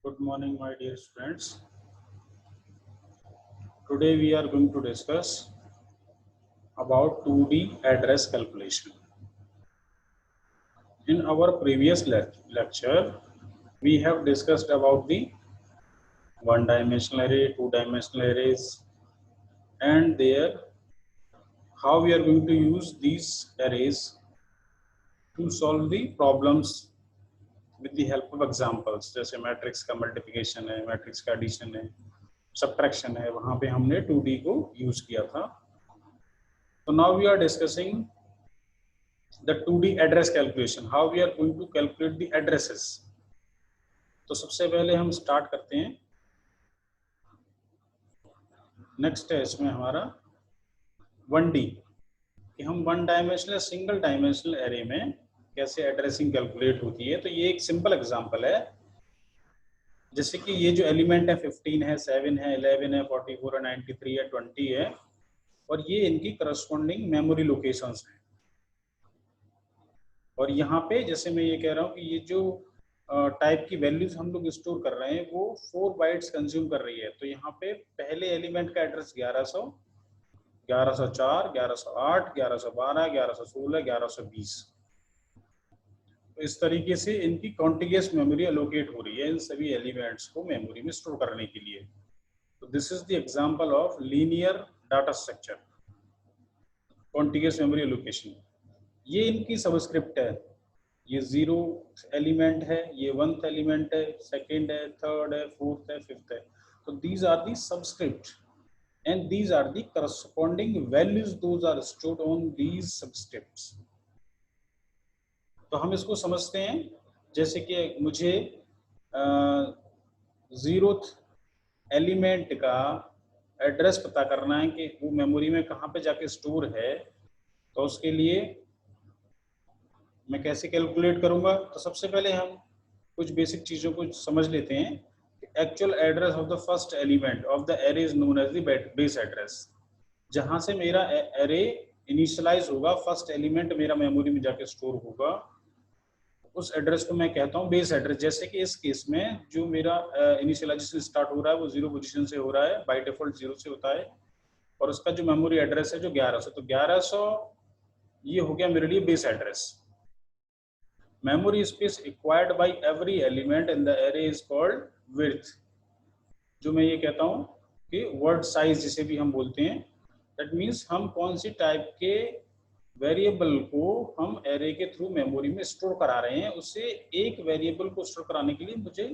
Good morning, my dear students. Today we are going to discuss about 2D address calculation. In our previous lecture, we have discussed about the one-dimensional array, two-dimensional arrays, and how we are going to use these arrays to solve the problems with the help of examples. जैसे matrix का multiplication है, matrix का addition है, subtraction है, वहां पे हमने 2D को यूज किया था. So now we are discussing the 2D address calculation. How we are going to calculate the addresses. तो सबसे पहले हम स्टार्ट करते हैं. नेक्स्ट है इसमें हमारा 1D कि हम one dimensional single dimensional array में कैसे एड्रेसिंग कैलकुलेट होती है. तो ये एक सिंपल एग्जांपल है. जैसे कि ये जो एलिमेंट है 15 है, 7 है, 11 है, 44 है, 93 है, 20 है और ये इनकी करस्पॉन्डिंग मेमोरी लोकेशंस हैं. और यहाँ पे जैसे मैं ये कह रहा हूँ कि ये जो टाइप की वैल्यूज हम लोग स्टोर कर रहे हैं वो 4 बाइट्स कंज्यूम कर रही है. तो यहाँ पे पहले एलिमेंट का एड्रेस 1100, 1104, 1108, 1112, 1116, 1120. तो इस तरीके से इनकी कॉन्टिग्यूअस मेमोरी एलोकेट हो रही है इन सभी एलिमेंट्स को मेमोरी में स्टोर करने के लिए. तो this is the example of linear data structure, contiguous memory allocation. ये इनकी सबस्क्रिप्ट है. ये 0 एलिमेंट है, ये 1th एलिमेंट है, 2nd है, 3rd है, 4th है, 5th है. तो these are the subscript and these are the corresponding values those are stored on these subscripts. तो हम इसको समझते हैं जैसे कि मुझे 0th एलिमेंट का एड्रेस पता करना है कि वो मेमोरी में कहाँ पे जाके स्टोर है. तो उसके लिए मैं कैसे कैलकुलेट करूंगा. तो सबसे पहले हम कुछ बेसिक चीजों को समझ लेते हैं. Actual address of the first element of the array is known as the base address. जहां से मेरा एरे इनिशियलाइज होगा, फर्स्ट एलिमेंट मेरा मेमोरी में जाके स्टोर होगा, उस एड्रेस को मैं कहता हूँ बेस एड्रेस. जैसे कि इस केस में जो मेरा इनिशियलाइजेशन स्टार्ट हो रहा है वो 0 पोजीशन से हो रहा है, बाय डिफॉल्ट 0 से होता है. और उसका जो मेमोरी एड्रेस है जो 1100, तो 1100 ये हो गया मेरे लिए base address. Memory space acquired by every element in the array is called width. जो मैं ये कहता हूँ कि word size जिसे भी हम बोलते हैं, that means हम कौन सी टाइप के वेरिएबल को हम एरे के थ्रू मेमोरी में स्टोर करा रहे हैं, उससे एक वेरिएबल को स्टोर कराने के लिए मुझे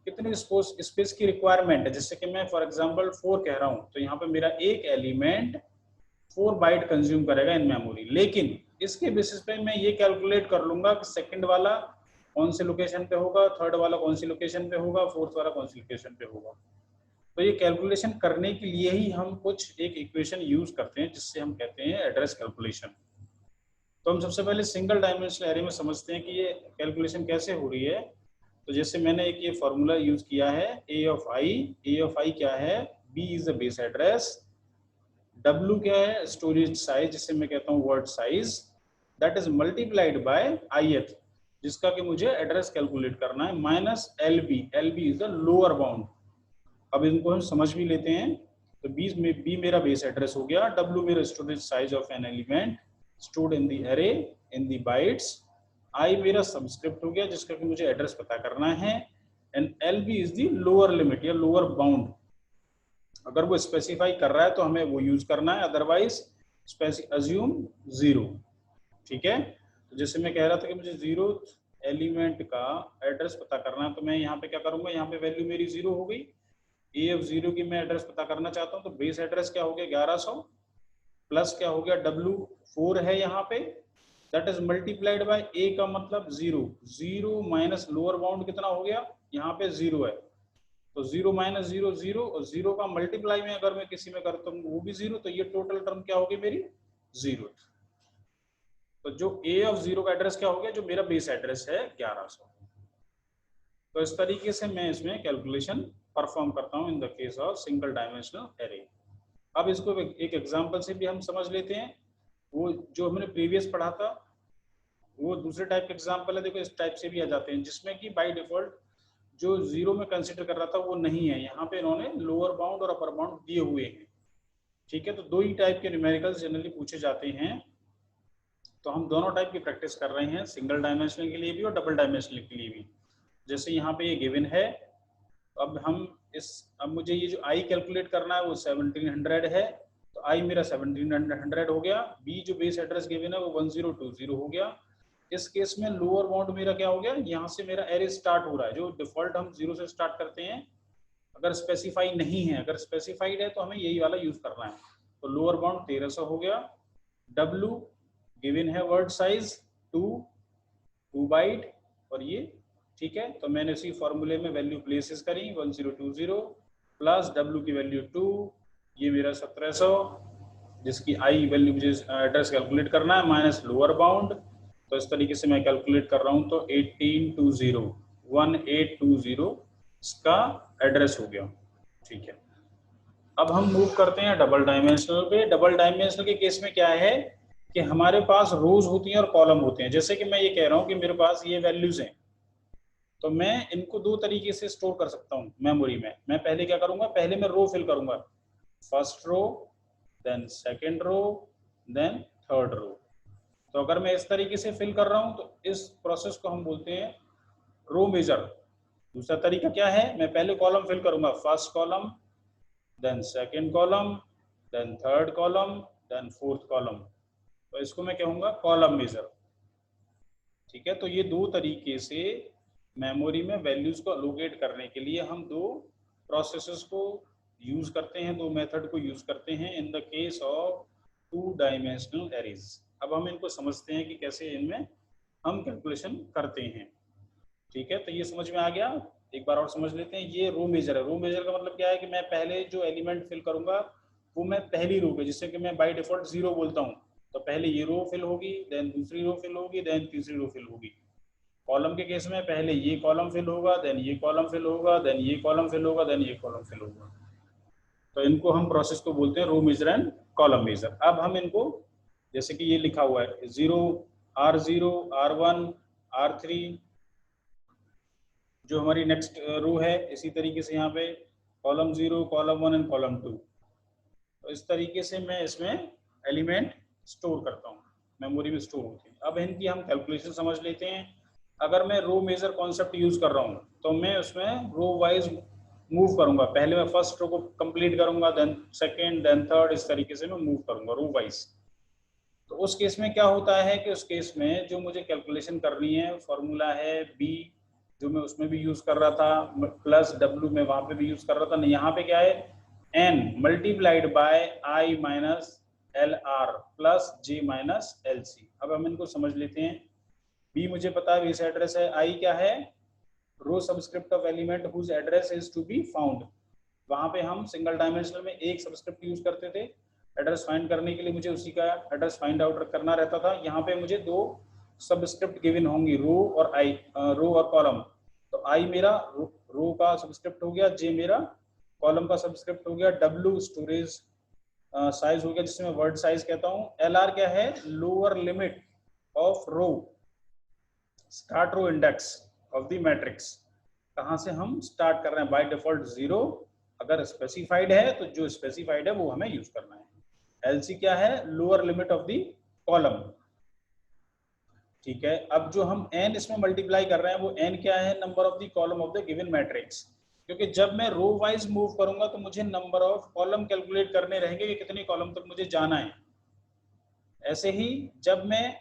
कितने स्पेस की रिक्वायरमेंट है. जैसे कि मैं फॉर एग्जांपल 4 कह रहा हूँ, तो यहाँ पे मेरा एक एलिमेंट 4 बाइट कंज्यूम करेगा इन मेमोरी. लेकिन इसके बेसिस पे मैं ये कैलकुलेट कर लूंगा कि सेकंड वाला कौन से लोकेशन पे होगा, थर्ड वाला कौन सी लोकेशन पे होगा, फोर्थ वाला कौन सी लोकेशन पे होगा. तो ये कैलकुलेशन करने के लिए ही हम कुछ एक इक्वेशन यूज करते हैं जिससे हम कहते हैं एड्रेस कैलकुलेशन. तो हम सबसे पहले सिंगल डायमेंशनल एरे में समझते हैं कि ये कैलकुलेशन कैसे हो रही है. तो जैसे मैंने एक ये फॉर्मूला यूज किया है ए ऑफ आई क्या है, B is the base address, W क्या है स्टोरेज साइज जिसे मैं कहता हूँ word size, that is multiplied by ith जिसका कि मुझे एड्रेस कैलकुलेट करना है, minus LB is the lower bound. अब इनको हम समझ भी लेते हैं. तो B मेरा बेस एड्रेस हो गया, W मेरा storage size of an element stored in the array in the bytes, I मेरा सबस्क्रिप्ट हो गया जिसका कि मुझे एड्रेस पता करना है, and LB is the lower limit या लोअर बाउंड. अगर वो स्पेसिफाई कर रहा है तो हमें वो यूज करना है, अदरवाइज अज्यूम 0. ठीक है. तो जैसे मैं कह रहा था कि मुझे 0th एलिमेंट का एड्रेस पता करना है, तो मैं यहाँ पे क्या करूंगा, यहाँ पे वैल्यू मेरी 0 हो गई. ए ऑफ 0 की मैं एड्रेस पता करना चाहता हूँ, तो बेस एड्रेस क्या हो गया 1100 प्लस क्या हो गया W 4 है यहाँ पे, दैट इज मल्टीप्लाइड बाय ए का मतलब 0 माइनस लोअर बाउंड कितना हो गया, यहाँ पे 0 है. तो 0 माइनस 0 0, और 0 का मल्टीप्लाई में अगर मैं किसी में करता हूँ वो भी 0, तो ये टोटल टर्म क्या होगी मेरी 0. तो जो a ऑफ 0 का एड्रेस क्या हो गया, जो मेरा बेस एड्रेस है 1100. तो इस तरीके से मैं इसमें कैलकुलेशन परफॉर्म करता हूँ in the case of single dimensional array. अब इसको एक एग्जांपल से भी हम समझ लेते हैं. वो जो हमने प्रीवियस पढ़ा था वो दूसरे टाइप का एग्जांपल है. देखो इस टाइप से भी आ जाते हैं जिसमें कि बाय डिफॉल्ट जो जीरो में कंसिडर कर रहा था वो नहीं है, यहाँ पे इन्होंने लोअर बाउंड और अपर बाउंड दिए हुए हैं। ठीक है, तो दो ही टाइप के न्यूमेरिकल्स जनरली पूछे जाते हैं, तो हम दोनों टाइप की प्रैक्टिस कर रहे हैं, सिंगल डायमेंशनल के लिए भी और डबल डायमेंशनल के लिए भी। जैसे यहाँ पे ये गिवन है, अब मुझे ये जो आई कैलकुलेट करना है वो 1700 है, तो आई मेरा 1700 हो गया। बी जो बेस एड्रेस गिवन है वो 1020 हो गया। इस केस में लोअर बाउंड मेरा क्या हो गया, यहाँ से मेरा एरे स्टार्ट हो रहा है, जो डिफॉल्ट हम 0 से स्टार्ट करते हैं अगर स्पेसिफाई नहीं है, अगर स्पेसिफाइड है तो हमें यही वाला यूज करना है। तो लोअर बाउंड 1300 हो गया। W गिवन है वर्ड साइज 2 बाइट, और ये ठीक है, तो मैंने उसी फॉर्मूले में वैल्यू प्लेसेस करी 1020 प्लस W की वैल्यू 2, ये मेरा 1700, जिसकी आई वैल्यू मुझे एड्रेस कैलकुलेट करना है, माइनस लोअर बाउंड। तो इस तरीके से मैं कैलकुलेट कर रहा हूँ, तो 1820 इसका एड्रेस हो गया। ठीक है, अब हम मूव करते हैं डबल डायमेंशनल पे। डबल डायमेंशनल के केस में क्या है कि हमारे पास रोज होती हैं और कॉलम होते हैं। जैसे कि मैं ये कह रहा हूँ कि मेरे पास ये वैल्यूज हैं, तो मैं इनको दो तरीके से स्टोर कर सकता हूँ मेमोरी में। मैं पहले क्या करूंगा, पहले मैं रो फिल करूंगा, first row, then second row, then third row. तो अगर मैं इस तरीके से फिल कर रहा हूँ तो इस प्रोसेस को हम बोलते हैं रो मेजर। दूसरा तरीका क्या है, मैं पहले कॉलम फिल करूंगा, first column, then second column, then third column, then fourth column, तो इसको मैं कहूंगा कॉलम मेजर। ठीक है, तो ये दो तरीके से मेमोरी में वैल्यूज को अलोकेट करने के लिए हम दो प्रोसेसेस को यूज करते हैं, दो मेथड को यूज करते हैं in the case of 2 dimensional arrays. अब हम इनको समझते हैं कि कैसे इनमें हम कैलकुलेशन करते हैं। ठीक है, तो ये समझ में आ गया, एक बार और समझ लेते हैं। ये रो मेजर है। रो मेजर का मतलब क्या है कि मैं पहले जो एलिमेंट फिल करूंगा वो मैं पहली रो पे, जिससे कि मैं बाय डिफॉल्ट 0 बोलता हूँ, तो पहले ये रो फिल होगी, देन दूसरी रो फिल होगी, देन तीसरी रो फिल होगी। कॉलम के केस में पहले ये कॉलम फिल होगा, देन ये कॉलम फिल होगा, देन ये कॉलम फिल होगा, देन ये कॉलम फिल होगा। तो इनको हम प्रोसेस को बोलते हैं row major and column major. अब हम इनको, जैसे कि ये लिखा हुआ है 0 R0 R1 R3, जो हमारी नेक्स्ट रो है, इसी तरीके से यहाँ पे कॉलम 0 कॉलम 1 एंड कॉलम 2। तो इस तरीके से मैं इसमें एलिमेंट स्टोर करता हूँ, मेमोरी में स्टोर होती है। अब इनकी हम कैलकुलेशन समझ लेते हैं। अगर मैं रो मेजर कॉन्सेप्ट यूज कर रहा हूँ तो मैं उसमें रो वाइज मूव करूंगा। पहले मैं फर्स्ट रो को कंप्लीट करूंगा, देन सेकेंड, देन थर्ड, इस तरीके से मैं मूव करूंगा रो वाइज। तो उस केस में क्या होता है कि उस केस में जो मुझे कैलकुलेशन करनी है, फॉर्मूला है बी, जो मैं उसमें भी यूज कर रहा था, प्लस W में वहां पे भी यूज कर रहा था। यहाँ पे क्या है, n multiplied by I minus LR plus J minus LC। अब हम इनको समझ लेते हैं। B मुझे पता है बेस एड्रेस है, I क्या है, row subscript of element whose address is to be found. वहां पे हम सिंगल डायमेंशनल में एक सबस्क्रिप्ट यूज करते थे, एड्रेस फाइंड करने के लिए मुझे उसी का एड्रेस फाइंड आउट करना रहता था। यहाँ पे मुझे दो सबस्क्रिप्ट गिवन होंगी, रो और आई, रो और कॉलम। तो आई मेरा रो का सबस्क्रिप्ट हो गया, जे मेरा कॉलम का सबस्क्रिप्ट हो गया, डब्ल्यू स्टोरेज साइज हो गया, जिसमें मैं वर्ड साइज कहता हूँ। एल आर क्या है, lower limit of row, start row index of the matrix. कहाँ से हम स्टार्ट कर रहे हैं, बाय डिफॉल्ट 0, अगर स्पेसिफाइड है तो जो स्पेसिफाइड है वो हमें यूज करना है। एलसी क्या है, lower limit of the column. ठीक है, अब जो हम n इसमें मल्टीप्लाई कर रहे हैं वो n क्या है, number of the column of the given matrix. क्योंकि जब मैं रो वाइज मूव करूंगा तो मुझे नंबर ऑफ कॉलम कैलकुलेट करने रहेंगे कि कितने कॉलम तक मुझे जाना है। ऐसे ही जब मैं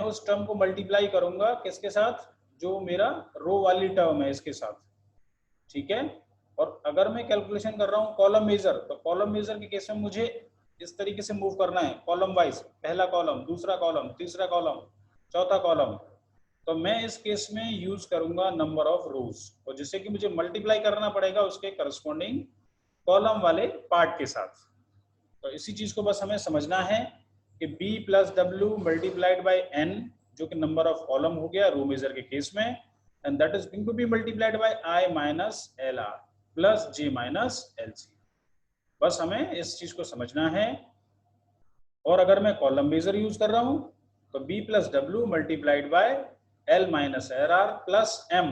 उस टर्म को मल्टीप्लाई करूंगा किसके साथ, जो मेरा रो वाली टर्म है इसके साथ। ठीक है, और अगर मैं कैलकुलेशन कर रहा हूँ कॉलम मेजर, तो कॉलम मेजर के केस में मुझे इस तरीके से मूव करना है, कॉलम वाइज, पहला कॉलम, दूसरा कॉलम, तीसरा कॉलम, चौथा कॉलम। तो मैं इस केस में यूज करूंगा नंबर ऑफ रोज, और जिससे कि मुझे मल्टीप्लाई करना पड़ेगा उसके करस्पॉन्डिंग कॉलम वाले पार्ट के साथ। तो इसी चीज को बस हमें समझना है कि b plus W multiplied by n, जो कि नंबर ऑफ कॉलम हो गया रो मेजर के केस में, and that is going to be multiplied by I minus LR plus J minus LC। बस हमें इस चीज को समझना है। और अगर मैं कॉलम मेजर यूज कर रहा हूं तो b plus W multiplied by L minus LR plus M,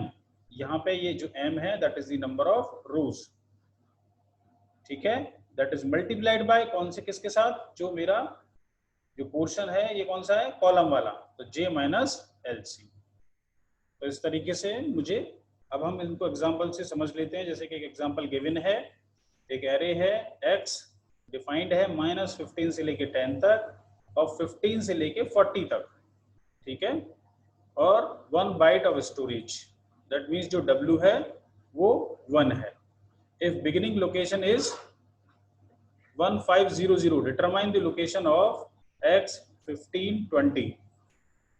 यहाँ पे ये जो m है that is the number of रोज, ठीक है, दैट इज मल्टीप्लाइड बाय कौन से किसके साथ, जो मेरा जो पोर्शन है ये कौन सा है, कॉलम वाला, तो j माइनस LC। तो इस तरीके से मुझे, अब हम इनको एग्जांपल से समझ लेते हैं। जैसे कि एक एग्जांपल गिवन है, एक एरे है x डिफाइंड है -15 से लेके 10 तक और 15 से लेके 40 तक, ठीक है, और 1 byte of storage, that means जो w है वो 1 है। If beginning location is 1500, determine the location of x 15 20।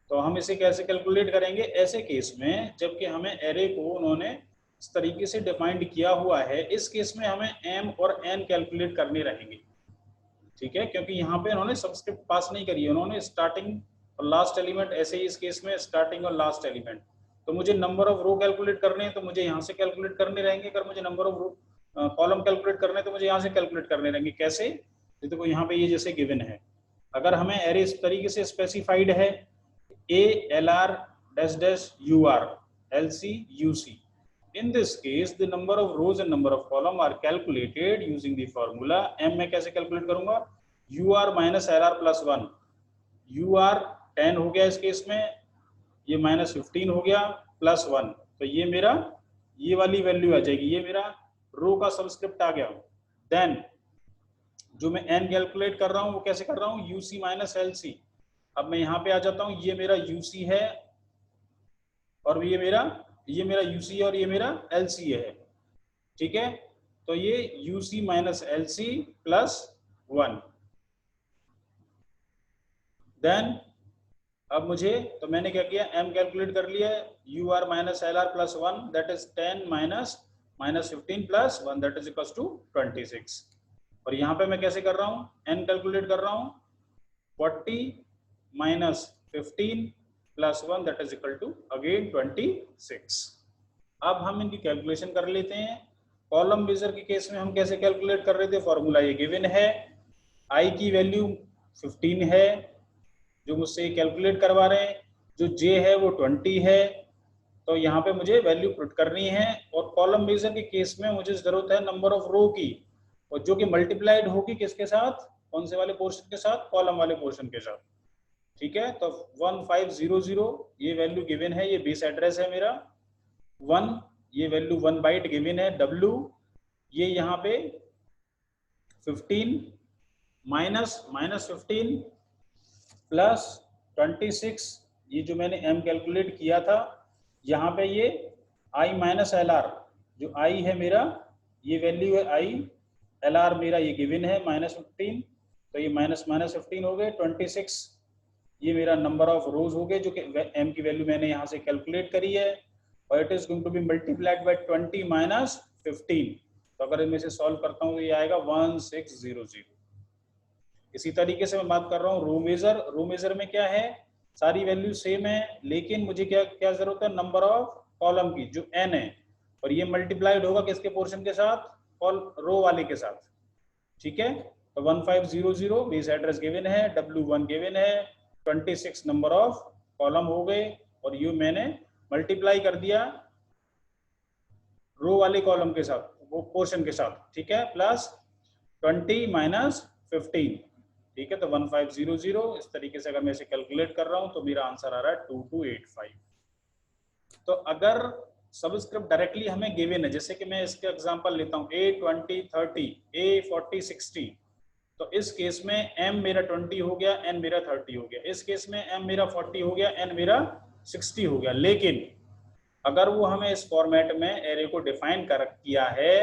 तो हम इसे कैसे कैलकुलेट करेंगे ऐसे केस में, जबकि हमें एरे को उन्होंने इस तरीके से डिफाइंड किया हुआ है, इस केस में हमें m और n कैलकुलेट करने रहेंगे, ठीक है, क्योंकि यहाँ पे उन्होंने सबस्क्रिप्ट पास नहीं करी है, उन्होंने स्टार्टिंग और लास्ट एलिमेंट, ऐसे ही इस केस में स्टार्टिंग और लास्ट एलिमेंट। तो मुझे नंबर ऑफ रो कैलकुलेट करने हैं तो मुझे यहाँ से कैलकुलेट करने रहेंगे, अगर मुझे number of row column calculate करने हैं तो मुझे यहाँ से कैलकुलेट करने रहेंगे। कैसे, देखो यहाँ पे ये जैसे गिवन है, अगर हमें एरे इस तरीके से स्पेसिफाइड है A LR dash dash UR LC UC. In this case, the number of rows and number of column are calculated using the formula. M मैं कैसे कैलकुलेट करूंगा, UR minus LR plus 1. UR 10 हो गया इस case में, ये -15 हो गया प्लस 1, तो ये मेरा ये वाली वैल्यू आ जाएगी, ये मेरा रो का सबस्क्रिप्ट आ गया। देन जो मैं n कैलकुलेट कर रहा हूँ वो कैसे कर रहा हूँ, UC minus LC। अब मैं यहाँ पे आ जाता हूँ, ये मेरा UC है और ये मेरा UC है और ये मेरा LC है, ठीक है, तो ये UC minus LC plus 1। Then अब मुझे, तो मैंने क्या किया, m कैलकुलेट कर लिया, UR minus LR plus 1 that is 10 minus -15 plus 1 that is equals to 26। और यहाँ पे मैं कैसे कर रहा हूँ, n कैलकुलेट कर रहा हूँ, 40 minus 15 plus 1 that is equal to again 26। अब हम इनकी कैलकुलेशन कर लेते हैं। कॉलम मेजर के केस में हम कैसे कैलकुलेट कर रहे थे, फॉर्मूला ये गिवन है, i की वैल्यू 15 है जो मुझसे कैलकुलेट करवा रहे हैं, जो j है वो 20 है, तो यहाँ पे मुझे वैल्यू पुट करनी है। और कॉलम मेजर के केस में मुझे जरूरत है नंबर ऑफ रो की, और जो कि मल्टीप्लाइड होगी किसके साथ, कौन से वाले पोर्शन के साथ, कॉलम वाले पोर्शन के साथ, ठीक है। तो 1500 ये वैल्यू गिवन है, ये बेस एड्रेस है मेरा 1, ये वैल्यू 1 बाइट गिवन है, w ये यहाँ पे 15 माइनस -15 प्लस 26, ये जो मैंने m कैलकुलेट किया था, यहाँ पे ये i माइनस LR, जो i है मेरा ये वैल्यू है i, LR मेरा ये गिवन है -15, तो ये -15 हो गए, 26 ये मेरा नंबर ऑफ रोज हो गए जो कि m की वैल्यू मैंने यहाँ से कैलकुलेट करी है, और it is going to be multiplied by 20 minus 15। तो अगर इनमें से सॉल्व करता हूँ तो ये आएगा 1600। इसी तरीके से मैं बात कर रहा हूँ रो मेजर। रो मेजर में क्या है, सारी वैल्यू सेम है, लेकिन मुझे क्या क्या जरूरत है, नंबर ऑफ कॉलम की जो n है, और ये मल्टीप्लाइड होगा किसके पोर्शन के साथ, रो वाले के साथ, ठीक है। तो 1500 बेस एड्रेस गिवन है, w1 गिवन है, 26 नंबर ऑफ कॉलम हो गए, और यू मैंने मल्टीप्लाई कर दिया रो वाले कॉलम के साथ, वो पोर्शन के साथ, ठीक है, प्लस 20 माइनस 15, ठीक है। तो 1500 इस तरीके से अगर मैं इसे कैलकुलेट कर रहा हूं तो मेरा आंसर आ रहा है 2285। तो अगर सबस्क्रिप्ट डायरेक्टली हमें गिवन है, जैसे कि मैं इसके एग्जांपल लेता हूं A20 30 A40 60, तो इस केस में m मेरा 20 हो गया, n मेरा 30 हो गया, इस केस में m मेरा 40 हो गया, n मेरा 60 हो गया। लेकिन अगर वो हमें इस फॉर्मेट में एरे को डिफाइन किया है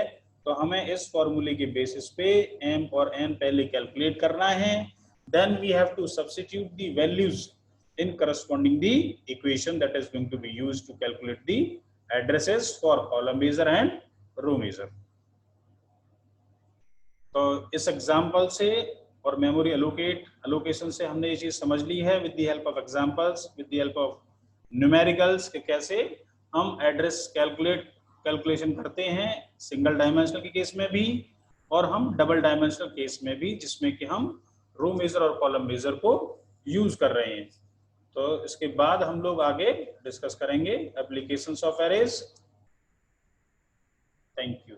तो हमें इस फॉर्मूले के बेसिस पे m और n पहले कैलकुलेट करना है, then we have to substitute the values in corresponding the equation that is going to be used to calculate the addresses for column measure and row measure। तो इस example से और memory allocation से हमने ये चीज समझ ली है with the help of examples, with the help of numericals, कि कैसे हम एड्रेस कैलकुलेशन करते हैं सिंगल डायमेंशनल के केस में भी और हम डबल डायमेंशनल केस में भी, जिसमें कि हम रो मेजर और कॉलम मेजर को यूज कर रहे हैं। तो इसके बाद हम लोग आगे डिस्कस करेंगे applications of arrays, thank you.